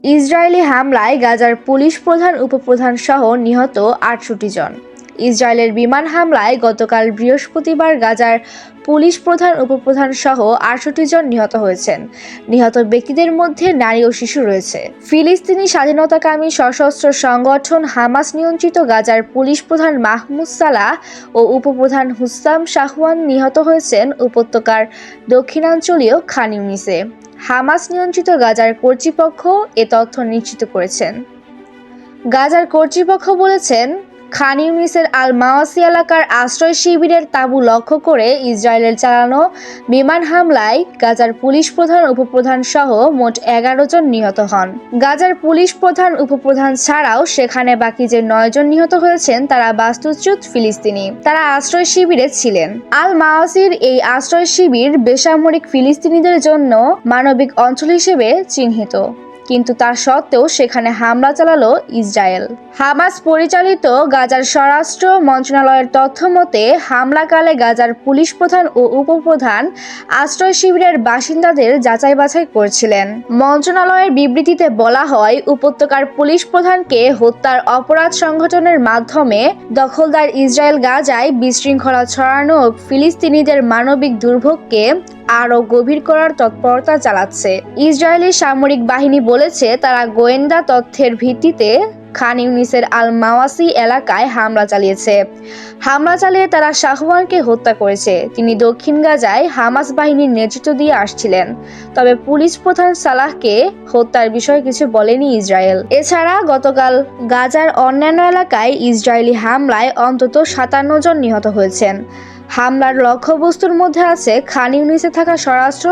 Israeli হামলায় গাজার police প্রধান উপপ্রধান সহ নিহত ৬৮ জন। ইসরায়েলের বিমান হামলায় গতকাল বৃহস্পতিবার গাজার পুলিশ প্রধান উপপ্রধান সহ ৬৮ জন নিহত হয়েছেন। নিহত ব্যক্তিদের মধ্যে নারী ও শিশু রয়েছে। ফিলিস্তিনি স্বাধীনতাকামী সশস্ত্র সংগঠন হামাস নিয়ন্ত্রিত গাজার পুলিশ প্রধান মাহমুদ সালাহ ও উপপ্রধান হুসাম শাহওয়ান নিহত হয়েছেন উপত্যকার দক্ষিণাঞ্চলীয় খান ইউনিসে। হামাস নিয়ন্ত্রিত গাজার কর্তৃপক্ষ এ তথ্য নিশ্চিত করেছেন। গাজার কর্তৃপক্ষ বলেছেন, খান ইউনিসের আল মাওয়াসি এলাকার আশ্রয় শিবিরের তাঁবু লক্ষ্য করে ইসরায়েলের চালানো বিমান হামলায় গাজার পুলিশ প্রধান উপপ্রধান সহ মোট ১১ জন নিহত হন। গাজার পুলিশ প্রধান উপপ্রধান ছাড়াও সেখানে বাকি যে ৯ জন নিহত হয়েছেন তারা বাস্তুচ্যুত ফিলিস্তিনি। তারা আশ্রয় শিবিরে ছিলেন। আল মাওয়াসির এই আশ্রয় শিবির বেসামরিক ফিলিস্তিনিদের জন্য মানবিক অঞ্চল হিসেবে চিহ্নিত, কিন্তু তা সত্ত্বেও সেখানে হামলা চালালো ইসরায়েল। হামাস পরিচালিত গাজার স্বরাষ্ট্র মন্ত্রণালয়ের তথ্য মতে, হামলাকালে গাজার পুলিশ প্রধান ও উপপ্রধান আশ্রয় শিবিরের বাসিন্দাদের যাচাই বাছাই করছিলেন। মন্ত্রণালয়ের বিবৃতিতে বলা হয়, উপত্যকার পুলিশ প্রধানকে হত্যার অপরাধ সংগঠনের মাধ্যমে দখলদার ইসরায়েল গাজায় বিশৃঙ্খলা ছড়ানো ও ফিলিস্তিনিদের মানবিক দুর্ভোগকে আরও গভীর করার তৎপরতা চালাচ্ছে। ইসরায়েলি সামরিক বাহিনী বলেছে, তারা গোয়েন্দা তথ্যের ভিত্তিতে খান ইউনিসের আল মাওয়াসি এলাকায় হামলা চালিয়েছে। হামলা চালিয়ে তারা শাহওয়ানকে হত্যা করেছে। তিনি দক্ষিণ গাজায় হামাস বাহিনীর নেতৃত্ব দিয়ে আসছিলেন। তবে পুলিশ প্রধান সালাহকে হত্যার বিষয়ে কিছু বলেনি ইসরায়েল। এছাড়া গতকাল গাজার অন্যান্য এলাকায় ইসরায়েলি হামলায় অন্তত ৫৭ জন নিহত হয়েছেন। হামলার লক্ষ্যবস্তুর মধ্যে আছে খান ইউনিসে থাকা স্বরাষ্ট্র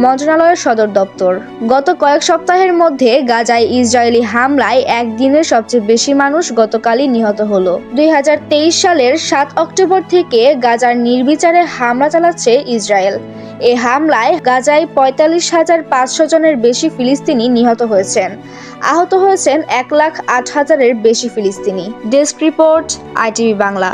মন্ত্রণালয়ের সদর দপ্তর। গত কয়েক সপ্তাহের মধ্যে গাজায় ইসরায়েলি হামলায় একদিনের সবচেয়ে বেশি মানুষ গতকালই নিহত হলো। ২০২৩ সালের ৭ অক্টোবর থেকে গাজার নির্বিচারে হামলা চালাচ্ছে ইসরায়েল। এই হামলায় গাজায় ৪৫,৫০০ জনের বেশি ফিলিস্তিনি নিহত হয়েছেন। আহত হয়েছেন ১,০৮,০০০-এর বেশি ফিলিস্তিনি। Desk report, ITV Bangla.